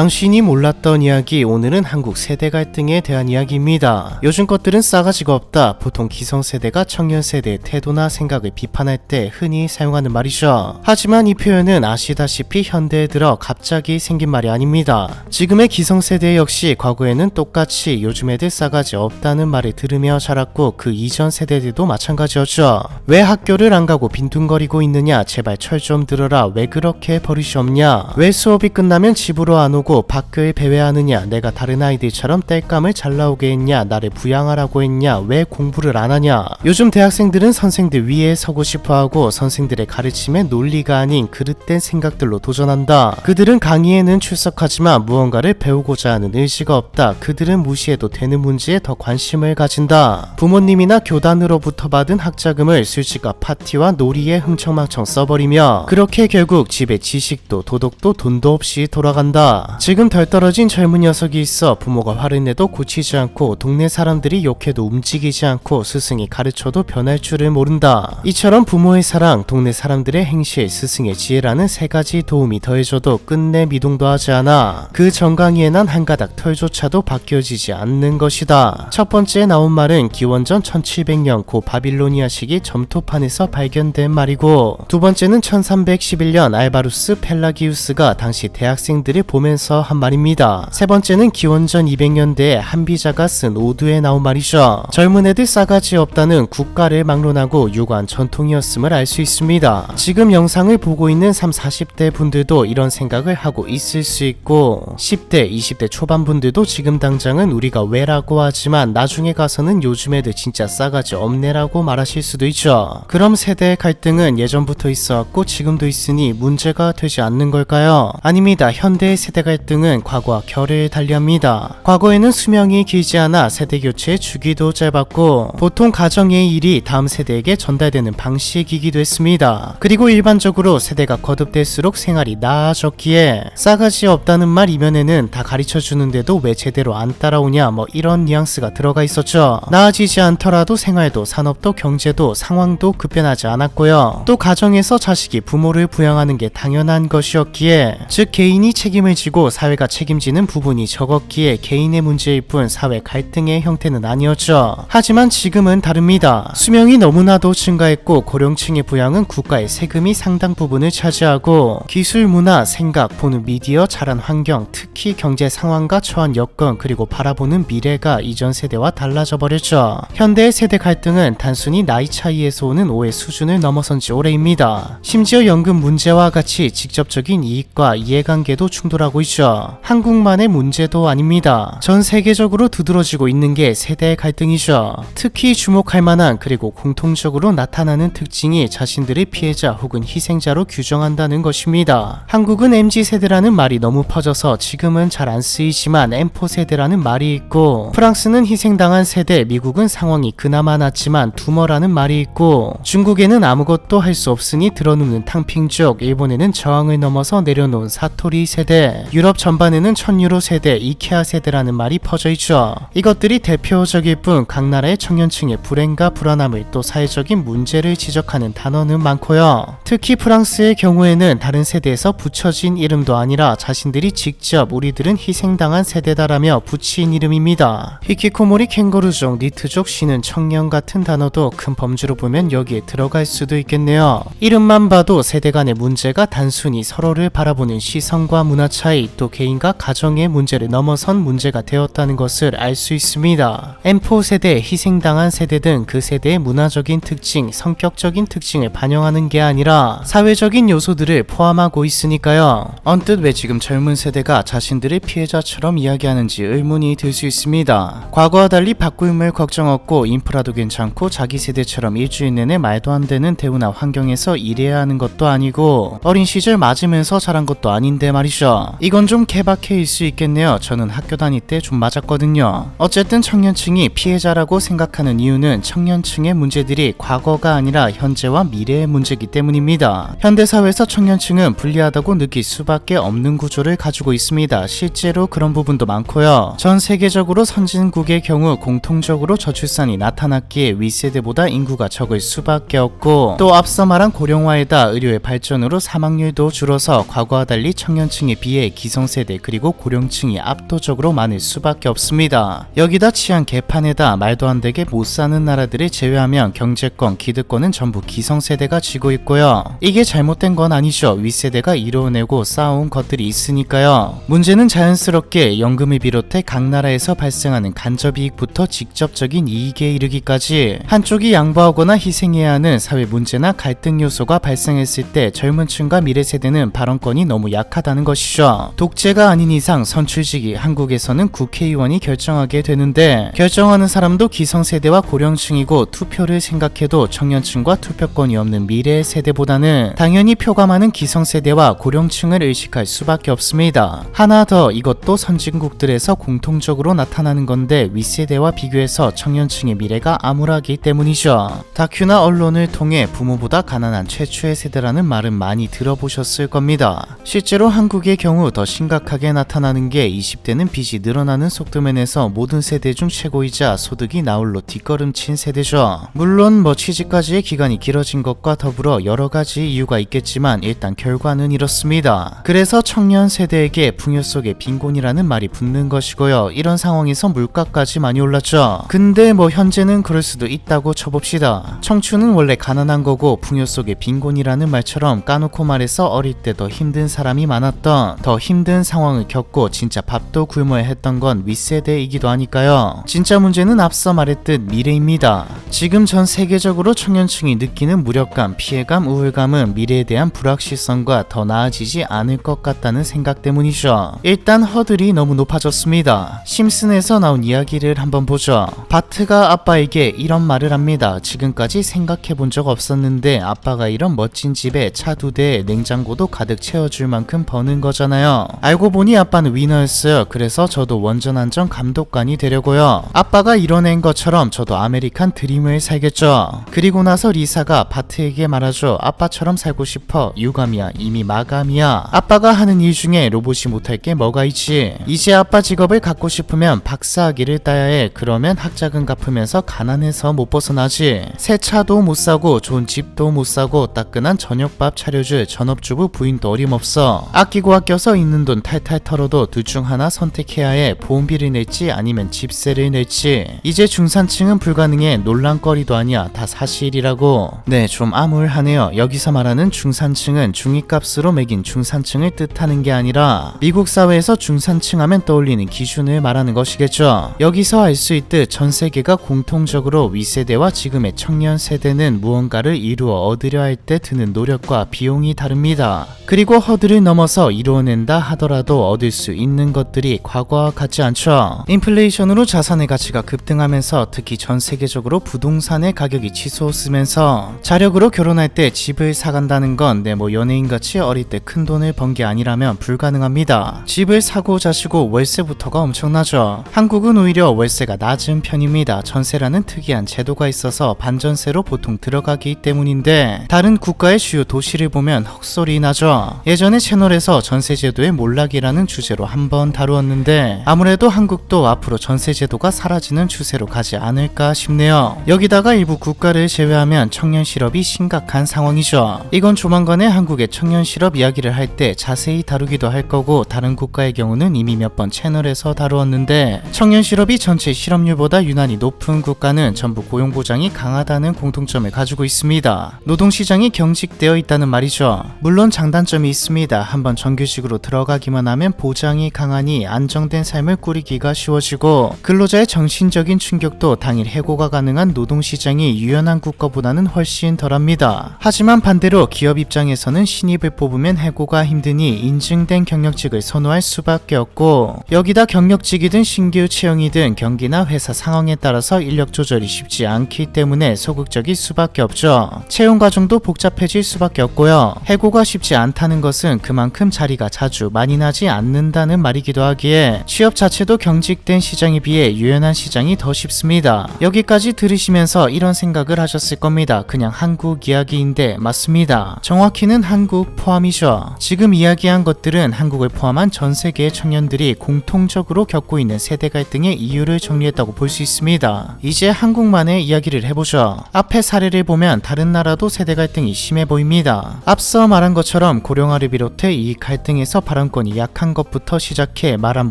당신이 몰랐던 이야기, 오늘은 한국 세대 갈등에 대한 이야기입니다. 요즘 것들은 싸가지가 없다. 보통 기성세대가 청년세대의 태도나 생각을 비판할 때 흔히 사용하는 말이죠. 하지만 이 표현은 아시다시피 현대에 들어 갑자기 생긴 말이 아닙니다. 지금의 기성세대 역시 과거에는 똑같이 요즘 애들 싸가지 없다는 말을 들으며 자랐고 그 이전 세대들도 마찬가지였죠. 왜 학교를 안 가고 빈둥거리고 있느냐, 제발 철 좀 들어라, 왜 그렇게 버릇이 없냐, 왜 수업이 끝나면 집으로 안 오고 밖을 배회하느냐, 내가 다른 아이들처럼 땔감을 잘 나오게 했냐, 나를 부양하라고 했냐, 왜 공부를 안 하냐. 요즘 대학생들은 선생들 위에 서고 싶어하고 선생들의 가르침에 논리가 아닌 그릇된 생각들로 도전한다. 그들은 강의에는 출석하지만 무언가를 배우고자 하는 의지가 없다. 그들은 무시해도 되는 문제에 더 관심을 가진다. 부모님이나 교단으로부터 받은 학자금을 술집과 파티와 놀이에 흥청망청 써버리며 그렇게 결국 집에 지식도 도덕도 돈도 없이 돌아간다. 지금 덜 떨어진 젊은 녀석이 있어 부모가 화를 내도 고치지 않고 동네 사람들이 욕해도 움직이지 않고 스승이 가르쳐도 변할 줄을 모른다. 이처럼 부모의 사랑, 동네 사람들의 행실, 스승의 지혜라는 세 가지 도움이 더해져도 끝내 미동도 하지 않아 그 정강이에 난 한 가닥 털조차도 바뀌어지지 않는 것이다. 첫 번째 나온 말은 기원전 1700년 고 바빌로니아 시기 점토판에서 발견된 말이고, 두 번째는 1311년 알바루스 펠라기우스가 당시 대학생들을 보면서 한 말입니다. 세 번째는 기원전 200년대에 한비자가 쓴 오두에 나온 말이죠. 젊은 애들 싸가지 없다는 국가를 막론하고 유구한 전통이었음을 알 수 있습니다. 지금 영상을 보고 있는 30, 40대 분들도 이런 생각을 하고 있을 수 있고 10대, 20대 초반 분들도 지금 당장은 우리가 왜라고 하지만 나중에 가서는 요즘 애들 진짜 싸가지 없네라고 말하실 수도 있죠. 그럼 세대 갈등은 예전부터 있어왔고 지금도 있으니 문제가 되지 않는 걸까요? 아닙니다. 현대의 세대 갈등은 과거와 결을 달리합니다. 과거에는 수명이 길지 않아 세대 교체의 주기도 짧았고 보통 가정의 일이 다음 세대에게 전달되는 방식이기도 했습니다. 그리고 일반적으로 세대가 거듭될수록 생활이 나아졌기에 싸가지 없다는 말 이면에는 다 가르쳐주는데도 왜 제대로 안 따라오냐 뭐 이런 뉘앙스가 들어가 있었죠. 나아지지 않더라도 생활도 산업도 경제도 상황도 급변하지 않았고요. 또 가정에서 자식이 부모를 부양하는 게 당연한 것이었기에, 즉 개인이 책임을 지고 사회가 책임지는 부분이 적었기에 개인의 문제일 뿐 사회 갈등의 형태는 아니었죠. 하지만 지금은 다릅니다. 수명이 너무나도 증가했고 고령층의 부양은 국가의 세금이 상당 부분을 차지하고 기술, 문화, 생각, 보는 미디어, 자란 환경, 특히 경제 상황과 처한 여건 그리고 바라보는 미래가 이전 세대와 달라져 버렸죠. 현대의 세대 갈등은 단순히 나이 차이에서 오는 오해 수준을 넘어선 지 오래입니다. 심지어 연금 문제와 같이 직접적인 이익과 이해관계도 충돌하고 있죠. 한국만의 문제도 아닙니다. 전 세계적으로 두드러지고 있는 게 세대 갈등이죠. 특히 주목할 만한 그리고 공통적으로 나타나는 특징이 자신들의 피해자 혹은 희생자로 규정한다는 것입니다. 한국은 MZ세대라는 말이 너무 퍼져서 지금은 잘 안 쓰이지만 M4 세대라는 말이 있고, 프랑스는 희생당한 세대, 미국은 상황이 그나마 낫지만 두머라는 말이 있고, 중국에는 아무것도 할 수 없으니 들어눕는 탕핑족, 일본에는 저항을 넘어서 내려놓은 사토리 세대, 유럽 전반에는 1000유로 세대, 이케아 세대라는 말이 퍼져 있죠. 이것들이 대표적일 뿐 각 나라의 청년층의 불행과 불안함을 또 사회적인 문제를 지적하는 단어는 많고요. 특히 프랑스의 경우에는 다른 세대에서 붙여진 이름도 아니라 자신들이 직접 우리들은 희생당한 세대다라며 붙인 이름입니다. 히키코모리 캥거루족, 니트족, 쉬는 청년 같은 단어도 큰 범주로 보면 여기에 들어갈 수도 있겠네요. 이름만 봐도 세대 간의 문제가 단순히 서로를 바라보는 시선과 문화 차이, 또 개인과 가정의 문제를 넘어선 문제가 되었다는 것을 알 수 있습니다. M4 세대, 희생당한 세대 등 그 세대의 문화적인 특징, 성격적인 특징을 반영하는 게 아니라 사회적인 요소들을 포함하고 있으니까요. 언뜻 왜 지금 젊은 세대가 자신들의 피해자처럼 이야기하는지 의문이 들 수 있습니다. 과거와 달리 바꾸임을 걱정 없고 인프라도 괜찮고 자기 세대처럼 일주일 내내 말도 안 되는 대우나 환경에서 일해야 하는 것도 아니고 어린 시절 맞으면서 자란 것도 아닌데 말이죠. 이건 좀 케바케일 수 있겠네요. 저는 학교 다닐 때 좀 맞았거든요. 어쨌든 청년층이 피해자라고 생각하는 이유는 청년층의 문제들이 과거가 아니라 현재와 미래의 문제이기 때문입니다. 현대사회에서 청년층은 불리하다고 느낄 수밖에 없는 구조를 가지고 있습니다. 실제로 그런 부분도 많고요. 전 세계적으로 선진국의 경우 공통적으로 저출산이 나타났기에 윗세대보다 인구가 적을 수밖에 없고, 또 앞서 말한 고령화에다 의료의 발전으로 사망률도 줄어서 과거와 달리 청년층에 비해 기성세대 그리고 고령층이 압도적으로 많을 수밖에 없습니다. 여기다 치안 개판에다 말도 안 되게 못 사는 나라들을 제외하면 경제권, 기득권은 전부 기성세대가 쥐고 있고요. 이게 잘못된 건 아니죠. 윗세대가 이뤄내고 쌓아온 것들이 있으니까요. 문제는 자연스럽게 연금을 비롯해 각 나라에서 발생하는 간접이익부터 직접적인 이익에 이르기까지 한쪽이 양보하거나 희생해야 하는 사회 문제나 갈등 요소가 발생했을 때 젊은 층과 미래 세대는 발언권이 너무 약하다는 것이죠. 독재가 아닌 이상 선출직이 한국에서는 국회의원이 결정하게 되는데 결정하는 사람도 기성세대와 고령층이고 투표를 생각해도 청년층과 투표권이 없는 미래 세대보다는 당연히 표가 많은 기성세대와 고령층을 의식할 수밖에 없습니다. 하나 더, 이것도 선진국들에서 공통적으로 나타나는 건데 윗세대와 비교해서 청년층의 미래가 암울하기 때문이죠. 다큐나 언론을 통해 부모보다 가난한 최초의 세대라는 말은 많이 들어보셨을 겁니다. 실제로 한국의 경우 더 심각하게 나타나는 게 20대는 빚이 늘어나는 속도면에서 모든 세대 중 최고이자 소득이 나홀로 뒷걸음친 세대죠. 물론 취직까지의 기간이 길어진 것과 더불어 여러 가지 이유가 있겠지만 일단 결과는 이렇습니다. 그래서 청년 세대에게 풍요 속의 빈곤이라는 말이 붙는 것이고요. 이런 상황에서 물가까지 많이 올랐죠. 근데 현재는 그럴 수도 있다고 쳐봅시다. 청춘은 원래 가난한 거고 풍요 속의 빈곤이라는 말처럼 까놓고 말해서 어릴 때 더 힘든 사람이 많았던, 더 힘든 상황을 겪고 진짜 밥도 굶어야 했던 건 윗세대이기도 하니까요. 진짜 문제는 앞서 말했듯 미래입니다. 지금 전 세계적으로 청년층이 느끼는 무력감, 피해감, 우울감은 미래에 대한 불확실성과 더 나아지지 않을 것 같다는 생각 때문이죠. 일단 허들이 너무 높아졌습니다. 심슨에서 나온 이야기를 한번 보죠. 바트가 아빠에게 이런 말을 합니다. 지금까지 생각해본 적 없었는데 아빠가 이런 멋진 집에 차 2대에 냉장고도 가득 채워줄 만큼 버는 거잖아요. 알고 보니 아빠는 위너였어요. 그래서 저도 원전 안전 감독관이 되려고요. 아빠가 이뤄낸 것처럼 저도 아메리칸 드림을 살겠죠. 그리고 나서 리사가 바트에게 말하죠. 아빠처럼 살고 싶어. 유감이야. 이미 마감이야. 아빠가 하는 일 중에 로봇이 못할 게 뭐가 있지. 이제 아빠 직업을 갖고 싶으면 박사학위를 따야 해. 그러면 학자금 갚으면서 가난해서 못 벗어나지. 새 차도 못 사고 좋은 집도 못 사고 따끈한 저녁밥 차려줄 전업주부 부인도 어림없어. 아끼고 아껴서 있는 돈 탈탈 털어도 둘 중 하나 선택해야 해. 보험비를 낼지 아니면 집세를 낼지. 이제 중산층은 불가능해. 논란거리도 아니야. 다 사실이라고. 네, 좀 암울하네요. 여기서 말하는 중산층은 중위값으로 매긴 중산층을 뜻하는 게 아니라 미국 사회에서 중산층 하면 떠올리는 기준을 말하는 것이겠죠. 여기서 알 수 있듯 전 세계가 공통적으로 윗세대와 지금의 청년 세대는 무언가를 이루어 얻으려 할 때 드는 노력과 비용이 다릅니다. 그리고 허들을 넘어서 이루어낸다 하더라도 얻을 수 있는 것들이 과거와 같지 않죠. 인플레이션으로 자산의 가치가 급등하면서 특히 전 세계적으로 부동산의 가격이 치솟으면서 자력으로 결혼할 때 집을 사간다는 건 연예인같이 어릴 때 큰 돈을 번 게 아니라면 불가능합니다. 집을 사고 자시고 월세부터가 엄청나죠. 한국은 오히려 월세가 낮은 편입니다. 전세라는 특이한 제도가 있어서 반전세로 보통 들어가기 때문인데 다른 국가의 주요 도시를 보면 헛소리 나죠. 예전에 채널에서 전세제도의 몰락이라는 주제로 한번 다루었는데 아무래도 한국도 앞으로 전세제도가 사라지는 추세로 가지 않을까 싶네요. 여기다가 일부 국가를 제외하면 청년 실업이 심각한 상황이죠. 이건 조만간에 한국의 청년 실업 이야기를 할 때 자세히 다루기도 할 거고 다른 국가의 경우는 이미 몇 번 채널에서 다루었는데 청년 실업이 전체 실업률보다 유난히 높은 국가는 전부 고용보장이 강하다는 공통점을 가지고 있습니다. 노동시장이 경직되어 있다는 말이죠. 물론 장단점이 있습니다. 한번 정규직으로 들어가기만 하면 보장이 강하니 안정된 삶을 꾸리기가 쉬워지고 근로자의 정신적인 충격도 당일 해고가 가능한 노동시장이 유연한 국가보다는 훨씬 덜합니다. 하지만 반대로 기업 입장에서는 신입을 뽑으면 해고가 힘드니 인증된 경력직을 선호할 수밖에 없고 여기다 경력직이든 신규 채용이든 경기나 회사 상황에 따라서 인력 조절이 쉽지 않기 때문에 소극적일 수밖에 없죠. 채용 과정도 복잡해질 수밖에 없고요. 해고가 쉽지 않다는 것은 그만큼 자리가 자주 많이 나지 않는다는 말이기도 하기에 취업 자체도 경직된 시장에 비해 유연한 시장이 더 쉽습니다. 여기까지 들으시면서 이런 생각을 하셨을 겁니다. 그냥 한국 이야기인데 맞습니다. 정확히는 한국 포함이죠. 지금 이야기한 것들은 한국을 포함한 전 세계의 청년들이 공통적으로 겪고 있는 세대 갈등의 이유를 정리했다고 볼 수 있습니다. 이제 한국만의 이야기를 해보죠. 앞에 사례를 보면 다른 나라도 세대 갈등이 심해 보입니다. 앞서 말한 것처럼 고령화를 비롯해 이 갈등에서 발언권이 약한 것부터 시작해 말한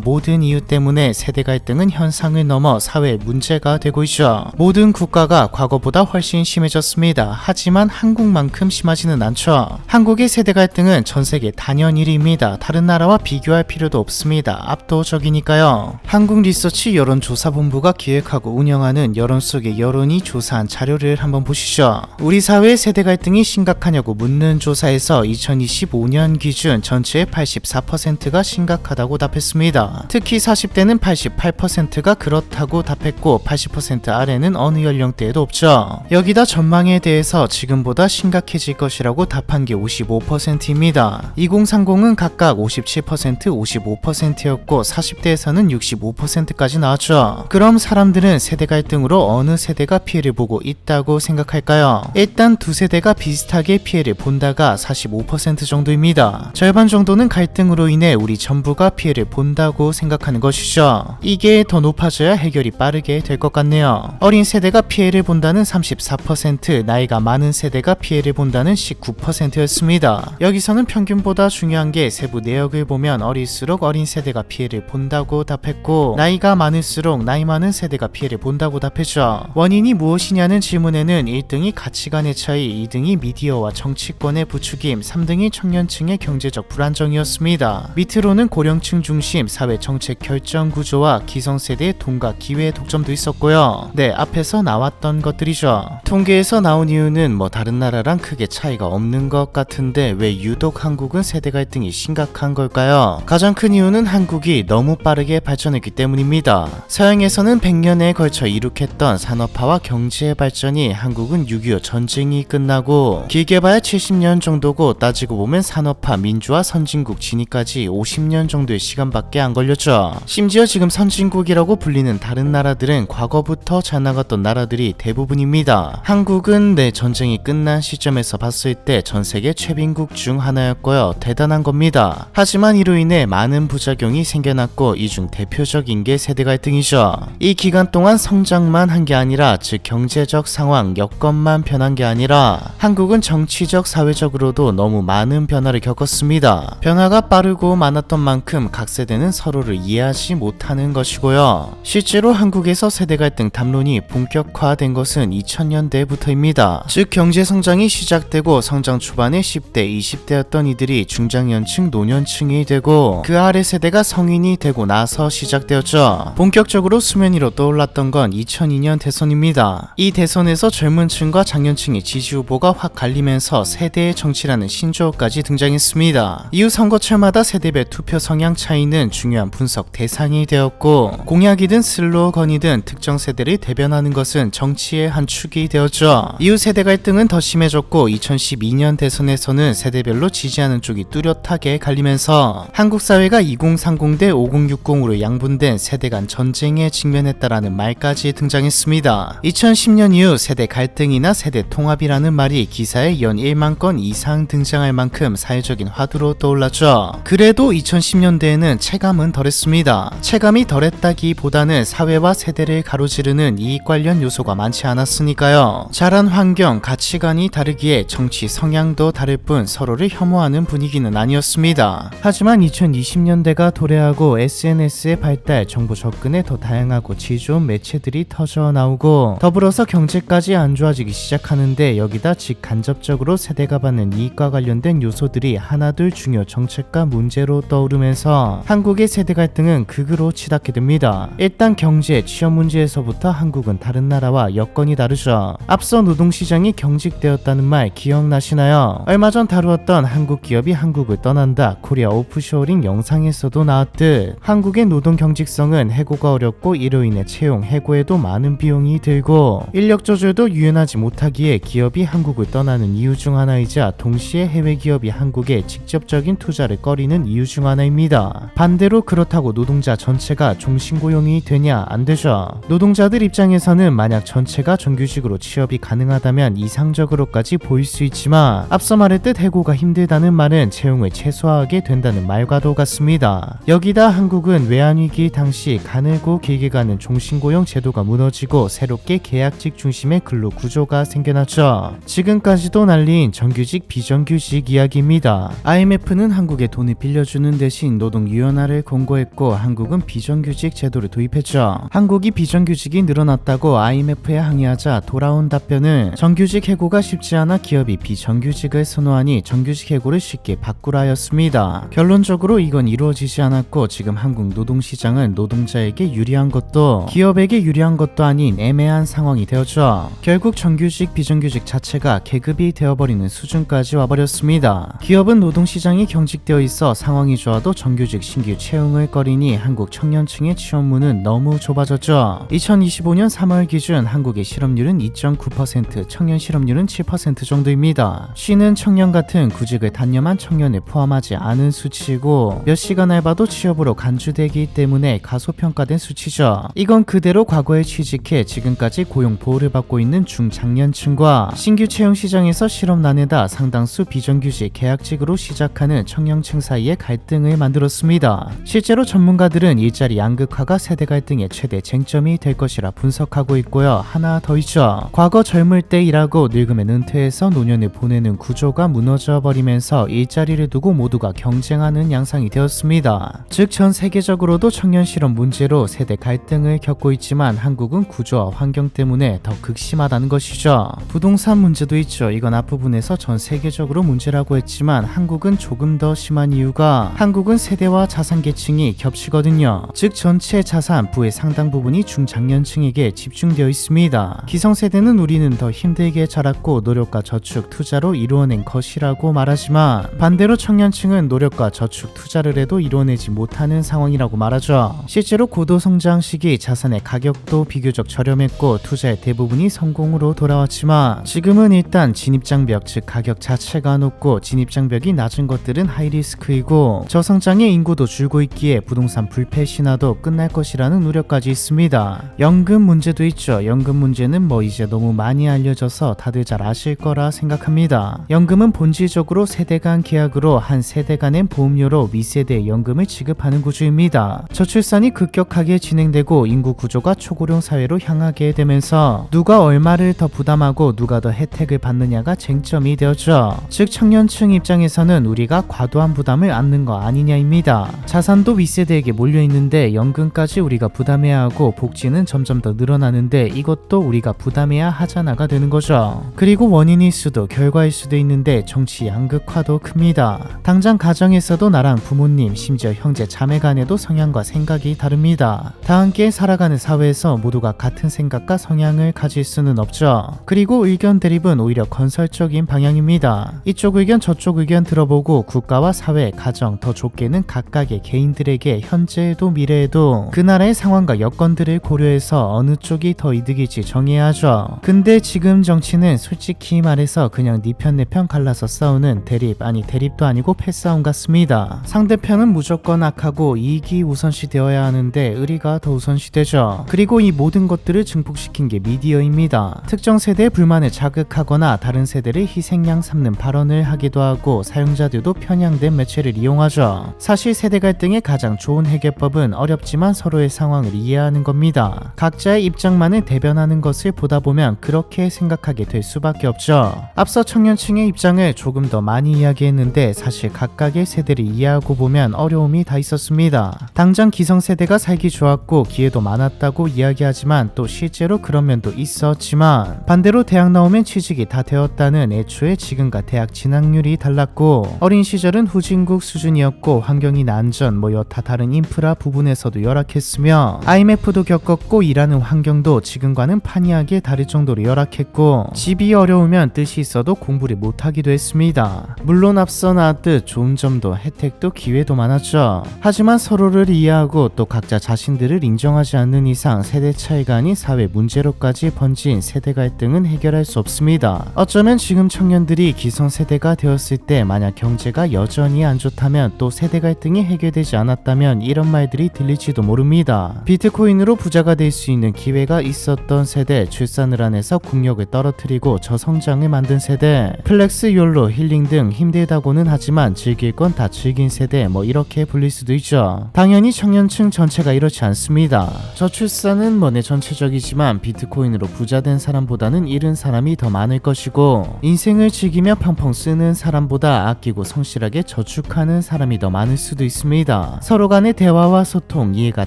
모든 이유 때문에 세대 갈등은 현상을 넘어 사회 문제가 되고 있죠. 모든 국가가 과거보다 훨씬 심해졌습니다. 하지만 한국만큼 심하지는 않죠. 한국의 세대 갈등은 전 세계 단연 1위입니다. 다른 나라와 비교할 필요도 없습니다. 압도적이니까요. 한국리서치 여론조사본부가 기획하고 운영하는 여론 속의 여론이 조사한 자료를 한번 보시죠. 우리 사회의 세대 갈등이 심각하냐고 묻는 조사에서 2025년 기준 전체의 84%가 심각하다고 답했습니다. 특히 40대는 88%가 그렇다고 답했고 80% 아래는 어느 연령대에도 없죠. 여기다 전망에 대해서 지금보다 심각해질 것이라고 답한 게 55%입니다. 2030은 각각 57%, 55%였고 40대에서는 65%까지 나왔죠. 그럼 사람들은 세대 갈등으로 어느 세대가 피해를 보고 있다고 생각할까요? 일단 두 세대가 비슷하게 피해를 본다가 45% 정도입니다. 절반 정도는 갈등으로 인해 우리 전부가 피해를 본다고 생각하는 것이죠. 이게 더 높아져야 해결이 빠르게 될 것 같네요. 어린 세대가 피해를 본다는 34%, 나이가 많은 세대가 피해를 본다는 19%였습니다. 여기서는 평균보다 중요한 게 세부 내역을 보면 어릴수록 어린 세대가 피해를 본다고 답했고 나이가 많을수록 나이 많은 세대가 피해를 본다고 답했죠. 원인이 무엇이냐는 질문에는 1등이 가치관의 차이, 2등이 미디어와 정치권의 부추김, 3등이 청년층의 경제적 불안정이었습니다. 밑으로는 고령층 중심 사회 정책 결정 구조와 기성세대의 돈과 기회의 독점도 있었고요. 네, 앞에서 나왔던 것들이죠. 통계에서 나온 이유는 뭐 다른 나라랑 크게 차이가 없는 것 같은데 왜 유독 한국은 세대 갈등이 심각한 걸까요? 가장 큰 이유는 한국이 너무 빠르게 발전했기 때문입니다. 서양에서는 100년에 걸쳐 이룩했던 산업화와 경제 발전이 한국은 6.25 전쟁이 끝나고 길게 봐야 70년 정도고 따지고 보면 산업화, 민주화, 선진국 진입까지 50년 정도의 시간밖에 안 걸렸죠. 심지어 지금 선진국이라고 불리는 다른 나라들은 과거부터 잘 나갔던 나라들이 대부분입니다. 한국은 전쟁이 끝난 시점에서 봤을 때 전 세계 최빈국 중 하나였고요. 대단한 겁니다. 하지만 이로 인해 많은 부작용이 생겨났고 이 중 대표적인 게 세대 갈등이죠. 이 기간 동안 성장만 한 게 아니라 즉 경제적 상황, 여건만 변한 게 아니라 한국은 정치적, 사회적으로도 너무 많은 변화를 겪었습니다. 변화가 빠르고 많았던 만큼 각 세대는 서로를 이해하지 못하는 것이고요. 실제로 한국에서 세대 갈등 담론이 본격화된 것은 2000년대부터입니다. 즉 경제 성장이 시작되고 성장 초반에 10대, 20대였던 이들이 중장년층, 노년층이 되고 그 아래 세대가 성인이 되고 나서 시작되었죠. 본격적으로 수면 위로 떠올랐던 건 2002년 대선입니다. 이 대선에서 젊은 층과 장년층의 지지 후보가 확 갈리면서 세대의 정치라는 신조어까지 등장했습니다. 이후 선거철마다 세대별 투표 성향 차이는 중요한 분석 대상이 되었고 공약이든 슬로건이든 특정 세대를 대변하는 것은 정치의 한 축이 되었죠. 이후 세대 갈등은 더 심해졌고 2012년 대선에서는 세대별로 지지하는 쪽이 뚜렷하게 갈리면서 한국 사회가 2030 대 5060으로 양분된 세대 간 전쟁에 직면했다라는 말까지 등장했습니다. 2010년 이후 세대 갈등이나 세대 통합이라는 말이 기사에 연 1만 건 이상 등장할 만큼 사회적인 화두로 떠올랐죠. 그래도 2010년대에는 체감은 덜했습니다. 체감이 덜했다기보다는 사회와 세대를 가로지르는 이익 관련 요소가 많지 않았으니까요. 자란 환경, 가치관이 다르기에 정치 성향도 다를 뿐 서로를 혐오하는 분위기는 아니었습니다. 하지만 2020년대가 도래하고 SNS의 발달, 정보 접근에 더 다양하고 질 좋은 매체들이 터져 나오고 더불어서 경제까지 안 좋아지기 시작하는데 여기다 직간접적으로 세대가 받는 이익과 관련된 요소들이 하나둘 중요 정책과 문제로 떠오르면서 한국의 세대 갈등은 극으로 치닫게 됩니다. 일단 경제, 취업 문제에서부터 한국은 다른 나라와 여건이 다르죠. 앞서 노동시장이 경직되었다는 말 기억나시나요? 얼마 전 다루었던 한국 기업이 한국을 떠난다 코리아 오프쇼어링 영상에서도 나왔듯 한국의 노동 경직성은 해고가 어렵고 이로 인해 채용, 해고에도 많은 비용이 들고 인력 조절도 유연하지 못하기에 기업이 한국을 떠나는 이유 중 하나이자 동시에 해외 기업이 한국에 직접적인 투자를 꺼리는 이유 중 하나입니다. 반대로 그렇다고 노동자 전체가 종신고용이 되냐? 안 되죠. 노동자들 입장에서는 만약 전체가 정규직으로 취업이 가능하다면 이상적으로까지 보일 수 있지만 앞서 말했듯 해고가 힘들다는 말은 채용을 최소화하게 된다는 말과도 같습니다. 여기다 한국은 외환위기 당시 가늘고 길게 가는 종신고용 제도가 무너지고 새롭게 계약직 중심의 근로구조가 생겨났죠. 지금까지도 날린 정규직, 비정규직 이야기입니다. IMF는 한국의 한국에 돈을 빌려주는 대신 노동 유연화를 권고했고 한국은 비정규직 제도를 도입했죠. 한국이 비정규직이 늘어났다고 IMF에 항의하자 돌아온 답변은 정규직 해고가 쉽지 않아 기업이 비정규직을 선호하니 정규직 해고를 쉽게 바꾸라였습니다. 결론적으로 이건 이루어지지 않았고 지금 한국 노동시장은 노동자에게 유리한 것도 기업에게 유리한 것도 아닌 애매한 상황이 되었죠. 결국 정규직 비정규직 자체가 계급이 되어버리는 수준까지 와버렸습니다. 기업은 노동시장이 경직되어 있어 상황이 좋아도 정규직 신규 채용을 꺼리니 한국 청년층의 취업문은 너무 좁아졌죠. 2025년 3월 기준 한국의 실업률은 2.9%, 청년 실업률은 7% 정도입니다. 쉬는 청년 같은 구직을 단념한 청년을 포함하지 않은 수치이고 몇 시간 알바도 취업으로 간주되기 때문에 가소평가된 수치죠. 이건 그대로 과거에 취직해 지금까지 고용 보호를 받고 있는 중장년층과 신규 채용 시장에서 실업난에다 상당수 비정규직 계약직으로 시작하는 청년층 사이의 갈등을 만들었습니다. 실제로 전문가들은 일자리 양극화가 세대 갈등의 최대 쟁점이 될 것이라 분석하고 있고요. 하나 더 있죠. 과거 젊을 때 일하고 늙으면 은퇴해서 노년을 보내는 구조가 무너져 버리면서 일자리를 두고 모두가 경쟁하는 양상이 되었습니다. 즉 전 세계적으로도 청년 실업 문제로 세대 갈등을 겪고 있지만 한국은 구조와 환경 때문에 더 극심하다는 것이죠. 부동산 문제도 있죠. 이건 앞부분에서 전 세계적으로 문제라고 했지만 한국은 조금 더 심한 이유가 한국은 세대와 자산 계층이 겹치거든요. 즉 전체 자산 부의 상당 부분이 중장년층에게 집중되어 있습니다. 기성세대는 우리는 더 힘들게 자랐고 노력과 저축, 투자로 이루어낸 것이라고 말하지만 반대로 청년층은 노력과 저축, 투자를 해도 이루어내지 못하는 상황이라고 말하죠. 실제로 고도성장 시기 자산의 가격도 비교적 저렴했고 투자의 대부분이 성공으로 돌아왔지만 지금은 일단 진입장벽, 즉 가격 자체가 높고 진입장벽이 낮은 것들은 하이리스크이고 저성장의 인구도 줄고 있기에 부동산 불패 신화도 끝날 것이라는 우려까지 있습니다. 연금 문제도 있죠. 연금 문제는 뭐 이제 너무 많이 알려져서 다들 잘 아실 거라 생각합니다. 연금은 본질적으로 세대 간 계약으로 한 세대 간의 보험료로 윗세대의 연금을 지급하는 구조입니다. 저출산이 급격하게 진행되고 인구 구조가 초고령 사회로 향하게 되면서 누가 얼마를 더 부담하고 누가 더 혜택을 받느냐가 쟁점이 되었죠. 즉 청년층 입장에서는 우리가 과도한 부담을 안는 거 아니냐입니다. 자산도 윗세대에게 몰려있는데 연금까지 우리가 부담해야 하고 복지는 점점 더 늘어나는데 이것도 우리가 부담해야 하잖아가 되는 거죠. 그리고 원인일 수도 결과일 수도 있는데 정치 양극화도 큽니다. 당장 가정에서도 나랑 부모님 심지어 형제 자매 간에도 성향과 생각이 다릅니다. 다 함께 살아가는 사회에서 모두가 같은 생각과 성향을 가질 수는 없죠. 그리고 의견 대립은 오히려 건설적인 방향입니다. 이쪽 의견 저쪽 의견 들어보고 국가와 사회, 가정, 더 좁게는 각각의 개인들에게 현재에도 미래에도 그 나라의 상황과 여건들을 고려해서 어느 쪽이 더 이득일지 정해야 하죠. 근데 지금 정치는 솔직히 말해서 그냥 네 편 내 편 갈라서 싸우는 대립, 아니 대립도 아니고 패싸움 같습니다. 상대편은 무조건 악하고 이익이 우선시 되어야 하는데 의리가 더 우선시 되죠. 그리고 이 모든 것들을 증폭시킨 게 미디어입니다. 특정 세대의 불만을 자극하거나 다른 세대를 희생양 삼는 발언을 하기도 하고 사용자들도 편향된 매체를 이용하죠. 사실 세대 갈등의 가장 좋은 해결법은 어렵지만 서로의 상황을 이해하는 겁니다. 각자의 입장만을 대변하는 것을 보다 보면 그렇게 생각하게 될 수밖에 없죠. 앞서 청년층의 입장을 조금 더 많이 이야기했는데 사실 각각의 세대를 이해하고 보면 어려움이 다 있었습니다. 당장 기성세대가 살기 좋았고 기회도 많았다고 이야기하지만 또 실제로 그런 면도 있었지만 반대로 대학 나오면 취직이 다 되었다는 애초에 지금과 대학 진학률이 달랐고 어린 시절은 후진국 수준이었고 환경이나 안전 뭐 여타 다른 인프라 부분에서도 열악했으며 IMF도 겪었고 일하는 환경도 지금과는 판이하게 다를 정도로 열악했고 집이 어려우면 뜻이 있어도 공부를 못하기도 했습니다. 물론 앞서 나왔듯 좋은 점도 혜택도 기회도 많았죠. 하지만 서로를 이해하고 또 각자 자신들을 인정하지 않는 이상 세대 차이가 아닌 사회 문제로까지 번진 세대 갈등은 해결할 수 없습니다. 어쩌면 지금 청년들이 기성세대가 되었을 때 만약 경제가 여전히 안 좋다면 또 세대 갈등이 해결되지 않았다면 이런 말들이 들릴지도 모릅니다. 비트코인으로 부자가 될 수 있는 기회가 있었던 세대, 출산을 안 해서 국력을 떨어뜨리고 저성장을 만든 세대, 플렉스 욜로 힐링 등 힘들다고는 하지만 즐길 건 다 즐긴 세대 뭐 이렇게 불릴 수도 있죠. 당연히 청년층 전체가 이렇지 않습니다. 저출산은 뭐내 전체적이지만 비트코인으로 부자된 사람보다는 잃은 사람이 더 많을 것이고 인생을 즐기며 펑펑 쓰는 사람보다 아끼고 성실하게 저축하는 사람이 더 많을 수도 있습니다. 서로 간의 대화와 소통, 이해가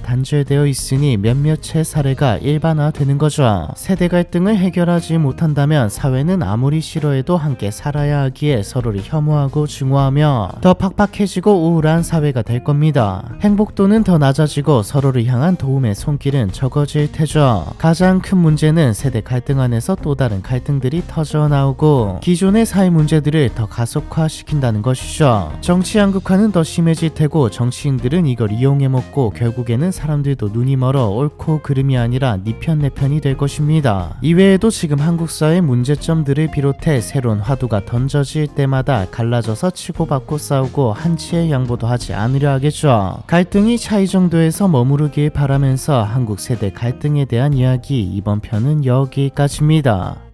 단절되어 있으니 몇몇의 사례가 일반화되는 거죠. 세대 갈등을 해결하지 못한다면 사회는 아무리 싫어해도 함께 살아야 하기에 서로를 혐오하고 증오하며 더 팍팍해지고 우울한 사회가 될 겁니다. 행복도는 더 낮아지고 서로를 향한 도움의 손길은 적어질 테죠. 가장 큰 문제는 세대 갈등 안에서 또 다른 갈등들이 터져 나오고 기존의 사회 문제들을 더 가속화시킨다는 것이죠. 정치 양극화는 더 심해질 테고 정치인들은 이걸 이용해 먹고 결국에는 사람들도 눈이 멀어 옳고 그름이 아니라 네 편 내 편이 될 것입니다. 이외에도 지금 한국 사회 문제점들을 비롯해 새로운 화두가 던져질 때마다 갈라져서 치고받고 싸우고 한치의 양보도 하지 않으려 하겠죠. 갈등이 차이 정도에서 머무르길 바라면서 한국 세대 갈등에 대한 이야기, 이번 편은 여기까지입니다.